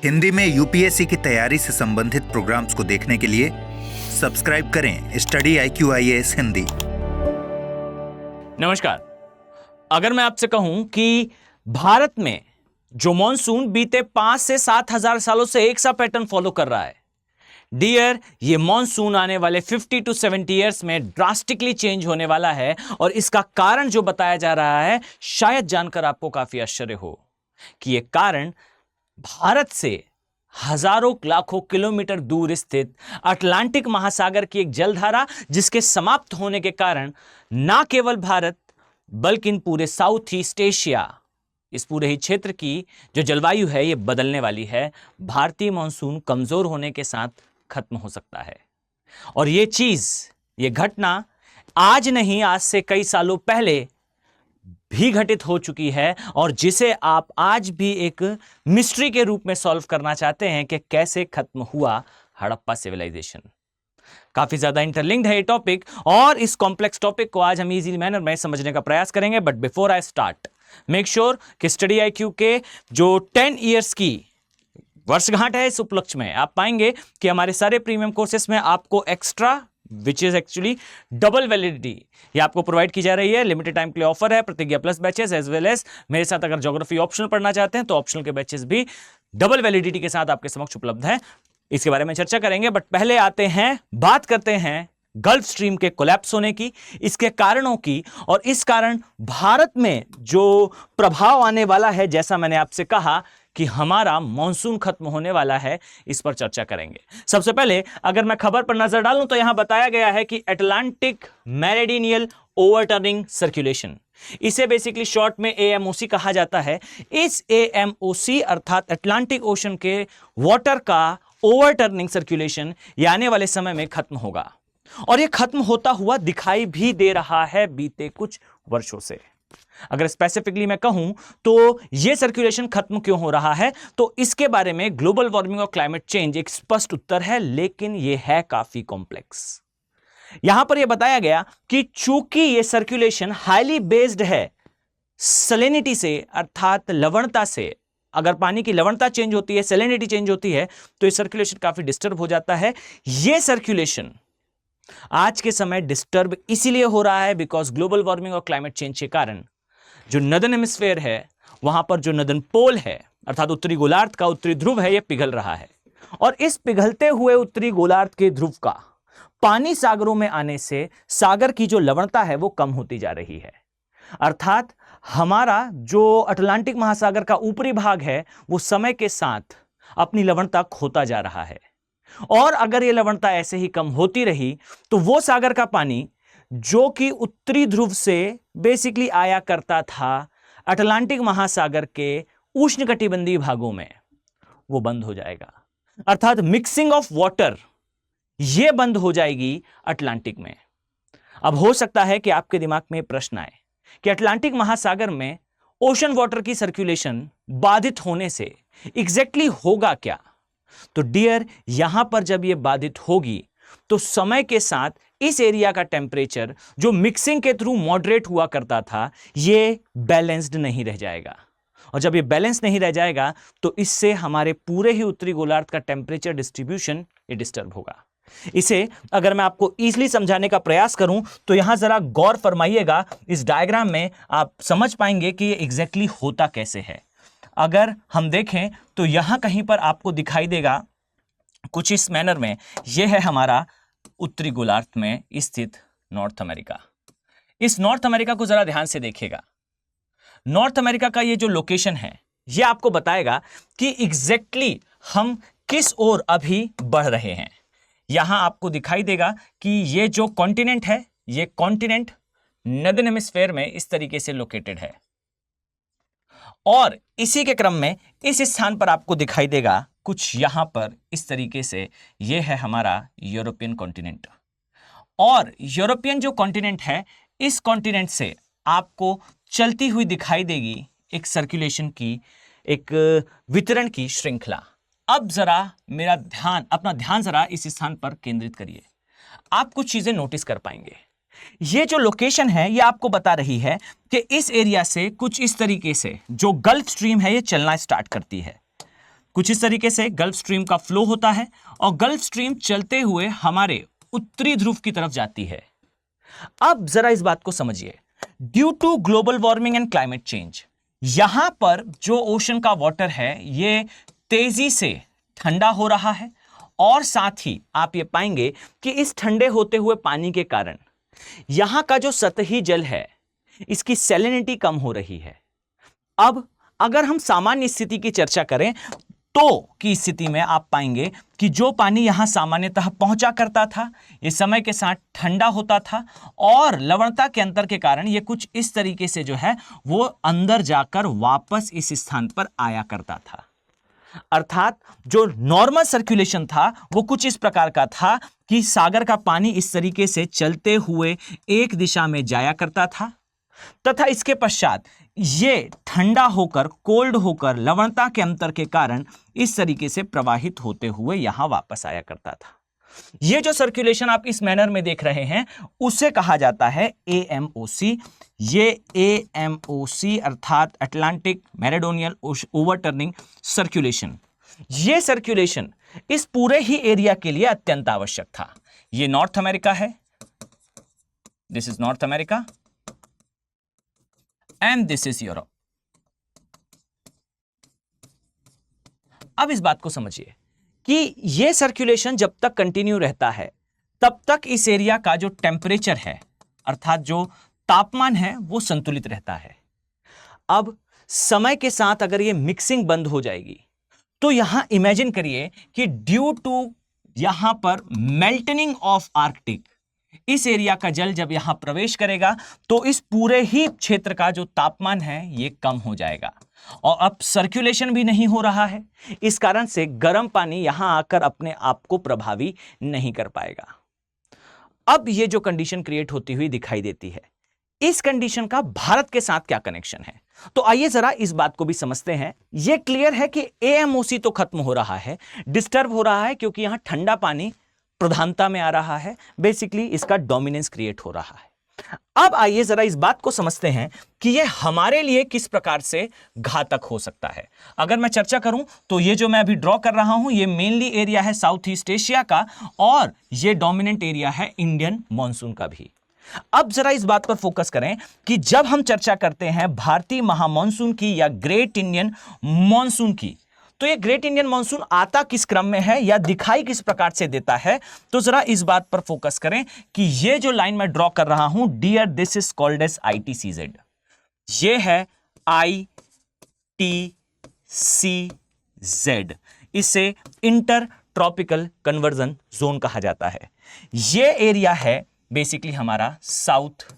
हिंदी में यूपीएससी की तैयारी से संबंधित प्रोग्राम्स को देखने के लिए सब्सक्राइब करें स्टडी IQ IAS हिंदी। नमस्कार। अगर मैं आपसे कहूं कि भारत में जो मॉनसून बीते 5 से 7 हजार सालों से एक सा पैटर्न फॉलो कर रहा है, डियर, ये मॉनसून आने वाले 50 to 70 ईयर्स में ड्रास्टिकली चेंज होने वाला है। और इसका कारण जो बताया जा रहा है, शायद जानकर आपको काफी आश्चर्य हो कि यह कारण भारत से हजारों लाखों किलोमीटर दूर स्थित अटलांटिक महासागर की एक जलधारा, जिसके समाप्त होने के कारण ना केवल भारत बल्कि पूरे साउथ ईस्ट एशिया, इस पूरे ही क्षेत्र की जो जलवायु है ये बदलने वाली है। भारतीय मॉनसून कमजोर होने के साथ खत्म हो सकता है। और ये घटना आज नहीं, आज से कई सालों पहले भी घटित हो चुकी है, और जिसे आप आज भी एक मिस्ट्री के रूप में सॉल्व करना चाहते हैं कि कैसे खत्म हुआ हड़प्पा सिविलाइजेशन। काफी ज्यादा इंटरलिंक्ड है ये टॉपिक, और इस कॉम्प्लेक्स टॉपिक को आज हम इजी मैनर में समझने का प्रयास करेंगे। But before I start, make sure कि स्टडी IQ के जो 10 ईयर्स की वर्षगांठ है, इस उपलक्ष्य में आप पाएंगे कि हमारे सारे प्रीमियम कोर्सेस में आपको extra, which is actually double validity, ये आपको प्रोवाइड की जा रही है। लिमिटेड टाइम के लिए ऑफर है। Pratigya plus batches as well as मेरे साथ अगर ज्योग्राफी ऑप्शनल पढ़ना चाहते हैं तो ऑप्शनल के बैचेस भी डबल वैलिडिटी के साथ आपके समक्ष उपलब्ध है। इसके बारे में चर्चा करेंगे, बट पहले बात करते हैं गल्फ स्ट्रीम के कोलैप्स होने की, इसके कारणों की, और इस कारण भारत में जो प्रभाव आने वाला है, जैसा मैंने आपसे कहा कि हमारा मॉनसून खत्म होने वाला है, इस पर चर्चा करेंगे। सबसे पहले अगर मैं खबर पर नजर डालूं तो यहां बताया गया है कि अटलांटिक मेरिडियनल ओवरटर्निंग सर्कुलेशन, इसे बेसिकली शॉर्ट में AMOC कहा जाता है। इस AMOC अर्थात अटलांटिक ओशन के वाटर का ओवरटर्निंग सर्कुलेशन ये आने वाले समय में खत्म होगा, और ये खत्म होता हुआ दिखाई भी दे रहा है बीते कुछ वर्षों से। अगर स्पेसिफिकली मैं कहूं तो यह सर्कुलेशन खत्म क्यों हो रहा है, तो इसके बारे में ग्लोबल वार्मिंग और क्लाइमेट चेंज एक स्पष्ट उत्तर है, लेकिन यह है काफी कॉम्प्लेक्स। यहां पर यह बताया गया कि चूंकि यह सर्कुलेशन हाईली बेस्ड है सैलिनिटी से, अर्थात लवणता से, अगर पानी की लवणता चेंज होती है, सैलिनिटी चेंज होती है, तो यह सर्कुलेशन काफी डिस्टर्ब हो जाता है। यह सर्कुलेशन आज के समय डिस्टर्ब इसीलिए हो रहा है बिकॉज ग्लोबल वार्मिंग और क्लाइमेट चेंज के कारण जो नदर्न हेमिस्फीयर है, वहां पर जो नदर्न पोल है, अर्थात उत्तरी गोलार्ध का उत्तरी ध्रुव है, यह पिघल रहा है। और इस पिघलते हुए उत्तरी गोलार्ध के ध्रुव का पानी सागरों में आने से सागर की जो लवणता है वो कम होती जा रही है। अर्थात हमारा जो अटलांटिक महासागर का ऊपरी भाग है वो समय के साथ अपनी लवणता खोता जा रहा है, और अगर यह लवणता ऐसे ही कम होती रही तो वो सागर का पानी जो कि उत्तरी ध्रुव से बेसिकली आया करता था अटलांटिक महासागर के उष्णकटिबंधीय भागों में, वो बंद हो जाएगा। अर्थात मिक्सिंग ऑफ वाटर ये बंद हो जाएगी अटलांटिक में। अब हो सकता है कि आपके दिमाग में प्रश्न आए कि अटलांटिक महासागर में ओशन वाटर की सर्कुलेशन बाधित होने से एग्जैक्टली होगा क्या। तो डियर, यहां पर जब यह बाधित होगी तो समय के साथ इस एरिया का टेम्परेचर जो मिक्सिंग के थ्रू मॉडरेट हुआ करता था, ये बैलेंस्ड नहीं रह जाएगा, और जब ये बैलेंस नहीं रह जाएगा तो इससे हमारे पूरे ही उत्तरी गोलार्ध का टेम्परेचर डिस्ट्रीब्यूशन ये डिस्टर्ब होगा। इसे अगर मैं आपको इजीली समझाने का प्रयास करूं तो यहां जरा गौर फरमाइएगा। इस डायग्राम में आप समझ पाएंगे कि ये एग्जैक्टली होता कैसे है। अगर हम देखें तो यहां कहीं पर आपको दिखाई देगा कुछ इस मैनर में, यह है हमारा उत्तरी गोलार्ध में स्थित नॉर्थ अमेरिका। इस नॉर्थ अमेरिका को जरा ध्यान से देखिएगा। नॉर्थ अमेरिका का ये जो लोकेशन है, यह आपको बताएगा कि एग्जैक्टली हम किस ओर अभी बढ़ रहे हैं। यहां आपको दिखाई देगा कि ये जो कॉन्टिनेंट है, ये कॉन्टिनेंट नदर्न हेमिस्फीयर में इस तरीके से लोकेटेड है, और इसी के क्रम में इस स्थान पर आपको दिखाई देगा कुछ यहां पर इस तरीके से, यह है हमारा यूरोपियन कॉन्टिनेंट। और यूरोपियन जो कॉन्टिनेंट है, इस कॉन्टिनेंट से आपको चलती हुई दिखाई देगी एक सर्कुलेशन की, एक वितरण की श्रृंखला। अब जरा अपना ध्यान जरा इस स्थान पर केंद्रित करिए। आप कुछ चीजें नोटिस कर पाएंगे। ये जो लोकेशन है ये आपको बता रही है कि इस एरिया से कुछ इस तरीके से जो गल्फ स्ट्रीम है ये चलना स्टार्ट करती है। कुछ इस तरीके से गल्फ स्ट्रीम का फ्लो होता है और गल्फ स्ट्रीम चलते हुए हमारे उत्तरी ध्रुव की तरफ जाती है। अब जरा इस बात को समझिए, due to global warming and climate change, यहां पर जो ओशन का वाटर है ये तेजी से ठंडा हो रहा है और साथ ही आप ये पाएंगे कि इस ठंडे होते हुए पानी के कारण यहां का जो सतही जल है इसकी सैलिनिटी कम हो रही है। अब अगर हम सामान्य स्थिति की चर्चा करें तो की स्थिति में आप पाएंगे कि जो पानी यहां सामान्यतः पहुंचा करता था ये समय के साथ ठंडा होता था और लवणता के अंतर के कारण ये कुछ इस तरीके से जो है वो अंदर जाकर वापस इस स्थान पर आया करता था। अर्थात जो नॉर्मल सर्कुलेशन था वो कुछ इस प्रकार का था कि सागर का पानी इस तरीके से चलते हुए एक दिशा में जाया करता था तथा इसके पश्चात ये ठंडा होकर कोल्ड होकर लवणता के अंतर के कारण इस तरीके से प्रवाहित होते हुए यहां वापस आया करता था। ये जो सर्कुलेशन आप इस मैनर में देख रहे हैं उसे कहा जाता है AMOC। ये AMOC अर्थात अटलांटिक मेरीडोनियल ओवरटर्निंग सर्कुलेशन, ये सर्कुलेशन इस पूरे ही एरिया के लिए अत्यंत आवश्यक था। ये नॉर्थ अमेरिका है, this is north America and this is Europe. अब इस बात को समझिए कि यह सर्कुलेशन जब तक कंटिन्यू रहता है तब तक इस एरिया का जो टेम्परेचर है अर्थात जो तापमान है वो संतुलित रहता है। अब समय के साथ अगर ये मिक्सिंग बंद हो जाएगी तो यहां इमेजिन करिए कि ड्यू टू यहां पर मेल्टनिंग ऑफ आर्कटिक, इस एरिया का जल जब यहां प्रवेश करेगा तो इस पूरे ही क्षेत्र का जो तापमान है ये कम हो जाएगा और अब सर्कुलेशन भी नहीं हो रहा है। इस कारण से गर्म पानी यहां आकर अपने आप को प्रभावी नहीं कर पाएगा। अब ये जो कंडीशन क्रिएट होती हुई दिखाई देती है, इस कंडीशन का भारत के साथ क्या कनेक्शन है, तो आइए जरा इस बात को भी समझते हैं। यह क्लियर है कि AMOC तो खत्म हो रहा है, डिस्टर्ब हो रहा है क्योंकि यहां ठंडा पानी प्रधानता में आ रहा है, बेसिकली इसका डोमिनेंस क्रिएट हो रहा है। अब आइए जरा इस बात को समझते हैं कि यह हमारे लिए किस प्रकार से घातक हो सकता है। अगर मैं चर्चा करूं तो ये जो मैं अभी ड्रॉ कर रहा हूं ये मेनली एरिया है साउथ ईस्ट एशिया का और ये डोमिनेंट एरिया है इंडियन मॉनसून का भी। अब जरा इस बात पर फोकस करें कि जब हम चर्चा करते हैं भारतीय महामॉनसून की या ग्रेट इंडियन मॉनसून की, तो ये ग्रेट इंडियन मॉनसून आता किस क्रम में है या दिखाई किस प्रकार से देता है, तो जरा इस बात पर फोकस करें कि ये जो लाइन मैं ड्रॉ कर रहा हूं, dear this is called as ITCZ। ये है ITCZ, इसे इंटर ट्रॉपिकल कन्वर्जन जोन कहा जाता है। ये एरिया है बेसिकली हमारा साउथ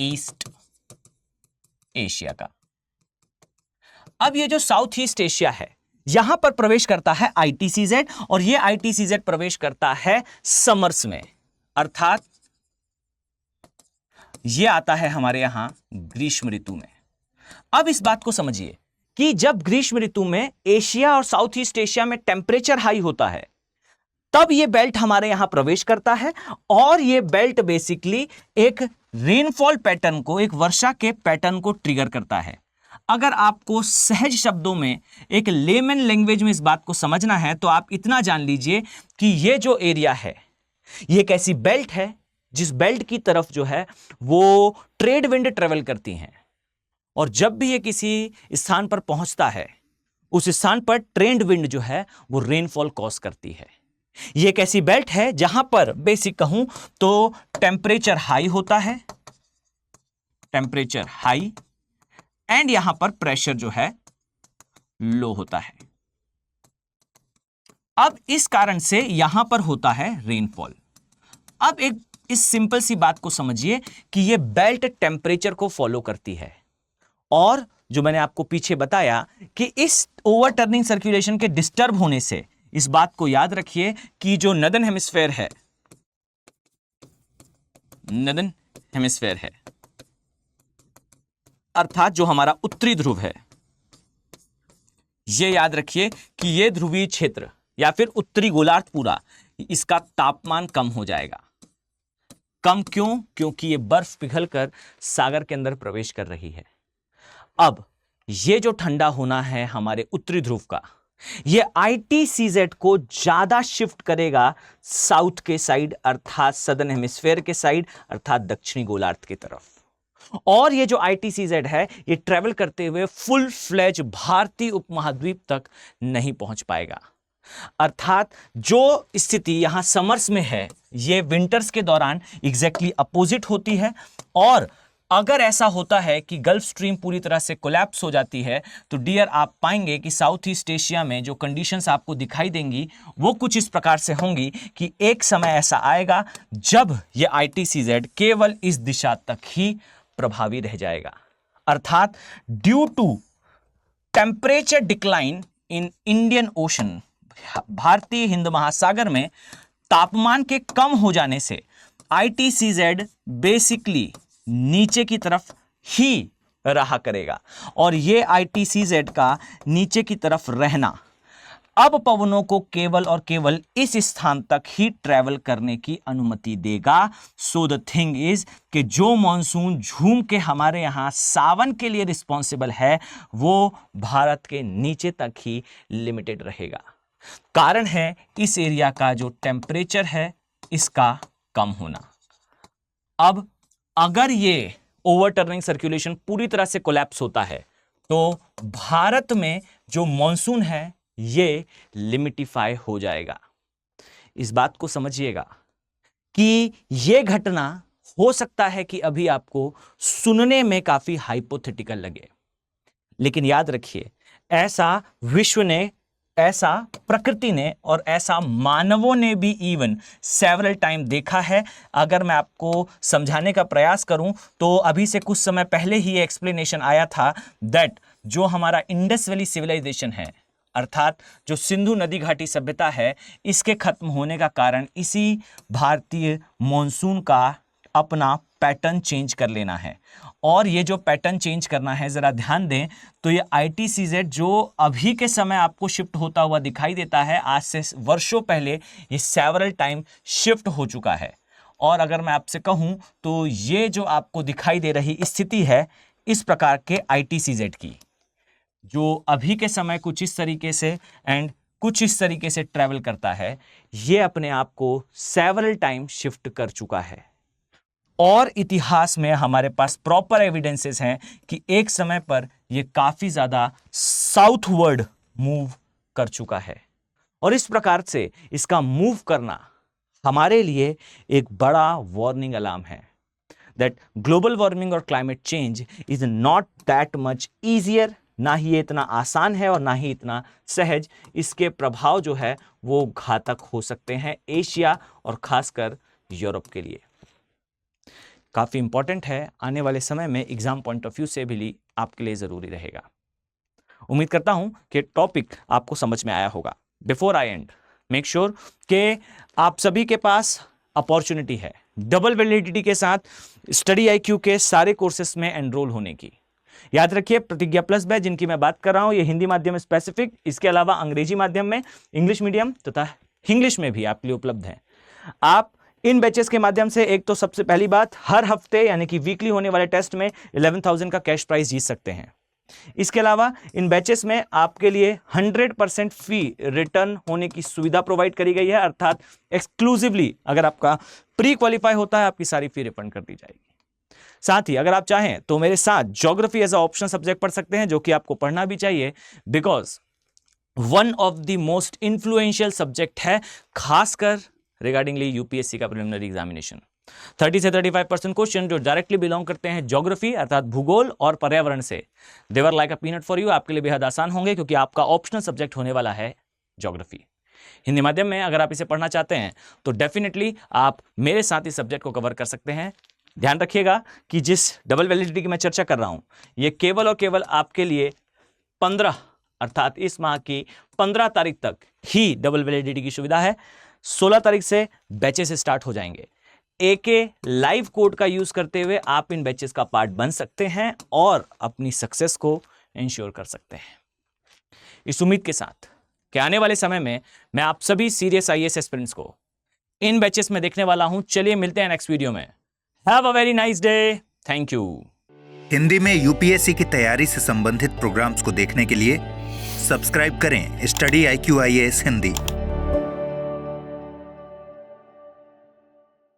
ईस्ट एशिया का। अब ये जो साउथ ईस्ट एशिया है यहां पर प्रवेश करता है ITCZ और ये ITCZ प्रवेश करता है समर्स में, अर्थात ये आता है हमारे यहां ग्रीष्म ऋतु में। अब इस बात को समझिए कि जब ग्रीष्म ऋतु में एशिया और साउथ ईस्ट एशिया में टेम्परेचर हाई होता है तब ये बेल्ट हमारे यहां प्रवेश करता है और ये बेल्ट बेसिकली एक रेनफॉल पैटर्न को, एक वर्षा के पैटर्न को ट्रिगर करता है। अगर आपको सहज शब्दों में एक लेमन लैंग्वेज में इस बात को समझना है तो आप इतना जान लीजिए कि ये जो एरिया है ये एक ऐसी बेल्ट है जिस बेल्ट की तरफ जो है वो ट्रेड विंड ट्रेवल करती हैं और जब भी ये किसी स्थान पर पहुंचता है उस स्थान पर ट्रेड विंड जो है वो रेनफॉल कॉज करती है। ये एक ऐसी बेल्ट है जहां पर बेसिक कहूं तो टेम्परेचर हाई होता है, टेम्परेचर हाई एंड यहां पर प्रेशर जो है लो होता है। अब इस कारण से यहां पर होता है रेनफॉल। अब एक इस सिंपल सी बात को समझिए कि यह बेल्ट टेम्परेचर को फॉलो करती है और जो मैंने आपको पीछे बताया कि इस ओवरटर्निंग सर्कुलेशन के डिस्टर्ब होने से इस बात को याद रखिए कि जो नदर्न हेमिस्फेयर है, नदर्न हेमिस्फेयर है अर्थात जो हमारा उत्तरी ध्रुव है, यह याद रखिए कि यह ध्रुवीय क्षेत्र या फिर उत्तरी गोलार्ध पूरा, इसका तापमान कम हो जाएगा। कम क्यों? क्योंकि यह बर्फ पिघलकर सागर के अंदर प्रवेश कर रही है। अब ये जो ठंडा होना है हमारे उत्तरी ध्रुव का, ये ITCZ को ज्यादा शिफ्ट करेगा साउथ के साइड, अर्थात सदर्न हेमिस्फेयर के साइड, अर्थात दक्षिणी गोलार्ध की तरफ। और ये जो ITCZ है ये ट्रेवल करते हुए फुल फ्लेज भारतीय उपमहाद्वीप तक नहीं पहुंच पाएगा। अर्थात जो स्थिति यहां समर्स में है ये विंटर्स के दौरान एग्जैक्टली अपोजिट होती है। और अगर ऐसा होता है कि गल्फ स्ट्रीम पूरी तरह से कोलैप्स हो जाती है तो डियर आप पाएंगे कि साउथ ईस्ट एशिया में जो कंडीशंस आपको दिखाई देंगी वो कुछ इस प्रकार से होंगी कि एक समय ऐसा आएगा जब ये ITCZ केवल इस दिशा तक ही प्रभावी रह जाएगा। अर्थात due to temperature decline in Indian ocean, भारतीय हिंद महासागर में तापमान के कम हो जाने से ITCZ बेसिकली नीचे की तरफ ही रहा करेगा। और ये ITCZ का नीचे की तरफ रहना अब पवनों को केवल और केवल इस स्थान तक ही ट्रैवल करने की अनुमति देगा। सो द थिंग इज कि जो मॉनसून झूम के हमारे यहां सावन के लिए रिस्पॉन्सिबल है वो भारत के नीचे तक ही लिमिटेड रहेगा। कारण है इस एरिया का जो टेम्परेचर है इसका कम होना। अब अगर ये ओवरटर्निंग सर्कुलेशन पूरी तरह से कोलैप्स होता है तो भारत में जो मॉनसून है ये लिमिटिफाई हो जाएगा। इस बात को समझिएगा कि यह घटना हो सकता है कि अभी आपको सुनने में काफी हाइपोथेटिकल लगे, लेकिन याद रखिए ऐसा विश्व ने, ऐसा प्रकृति ने और ऐसा मानवों ने भी इवन सेवरल टाइम देखा है। अगर मैं आपको समझाने का प्रयास करूं तो अभी से कुछ समय पहले ही ये एक्सप्लेनेशन आया था दैट जो हमारा इंडस वैली सिविलाइजेशन है, अर्थात जो सिंधु नदी घाटी सभ्यता है, इसके खत्म होने का कारण इसी भारतीय मॉनसून का अपना पैटर्न चेंज कर लेना है। और ये जो पैटर्न चेंज करना है जरा ध्यान दें तो ये ITCZ जो अभी के समय आपको शिफ्ट होता हुआ दिखाई देता है, आज से वर्षों पहले ये सेवरल टाइम शिफ्ट हो चुका है। और अगर मैं आपसे कहूं तो ये जो आपको दिखाई दे रही स्थिति है इस प्रकार के ITCZ की, जो अभी के समय कुछ इस तरीके से एंड कुछ इस तरीके से ट्रैवल करता है, ये अपने आप को सेवरल टाइम शिफ्ट कर चुका है। और इतिहास में हमारे पास प्रॉपर एविडेंसेस हैं कि एक समय पर यह काफी ज्यादा साउथवर्ड मूव कर चुका है। और इस प्रकार से इसका मूव करना हमारे लिए एक बड़ा वार्निंग अलार्म है दैट ग्लोबल वार्मिंग और climate change is not that much easier. ना ही ये इतना आसान है और ना ही इतना सहज। इसके प्रभाव जो है वो घातक हो सकते हैं एशिया और खासकर यूरोप के लिए। काफी इंपॉर्टेंट है, आने वाले समय में एग्जाम पॉइंट ऑफ व्यू से भी आपके लिए जरूरी रहेगा। उम्मीद करता हूं कि टॉपिक आपको समझ में आया होगा। Before I and, make sure कि आप सभी के पास अपॉर्चुनिटी है डबल वैलिडिटी के साथ स्टडी IQ के सारे कोर्सेस में एनरोल होने की। याद रखिए प्रतिज्ञा प्लस बैच जिनकी मैं बात कर रहा हूं ये हिंदी माध्यम में स्पेसिफिक, इसके अलावा अंग्रेजी माध्यम में, इंग्लिश मीडियम तथा इंग्लिश में भी आपके लिए उपलब्ध है। आप इन बैचेस के माध्यम से एक तो सबसे पहली बात हर हफ्ते यानी कि वीकली होने वाले टेस्ट में 11,000 का कैश प्राइज जीत सकते हैं। इसके अलावा इन बैचेस में आपके लिए 100% फी रिटर्न होने की सुविधा प्रोवाइड करी गई है, अर्थात एक्सक्लूसिवली अगर आपका प्री क्वालिफाई होता है आपकी सारी फी रिफंड कर दी जाएगी। साथ ही अगर आप चाहें तो मेरे साथ geography as a option subject पढ़ सकते हैं, जो कि आपको पढ़ना भी चाहिए because one of the most influential subject है खासकर रिगार्डिंगली यूपीएससी का प्रिलिमिनरी एग्जामिनेशन। 30 से 35% क्वेश्चन जो डायरेक्टली बिलोंग करते हैं ज्योग्राफी अर्थात भूगोल और पर्यावरण से, they're like a peanut for you, आपके लिए बेहद आसान होंगे क्योंकि आपका ऑप्शनल सब्जेक्ट होने वाला है ज्योग्राफी। हिंदी माध्यम में अगर आप इसे पढ़ना चाहते हैं तो डेफिनेटली आप मेरे साथ इस सब्जेक्ट को कवर कर सकते हैं। ध्यान रखिएगा कि जिस डबल वैलिडिटी की मैं चर्चा कर रहा हूं यह केवल और केवल आपके लिए 15 अर्थात इस माह की 15 तारीख तक ही डबल वैलिडिटी की सुविधा है। 16 तारीख से बैचेस स्टार्ट हो जाएंगे। AK लाइव कोड का यूज करते हुए आप इन बैचेस का पार्ट बन सकते हैं और अपनी सक्सेस को इंश्योर कर सकते हैं। इस उम्मीद के साथ कि आने वाले समय में मैं आप सभी सीरियस IAS एस्पिरेंट्स को इन बैचेस में देखने वाला हूं। चलिए मिलते हैं नेक्स्ट वीडियो में। Have a very nice day. Thank you. Hindi में यूपीएससी की तैयारी से संबंधित प्रोग्राम्स को देखने के लिए सब्सक्राइब करें स्टडी IQ IAS हिंदी।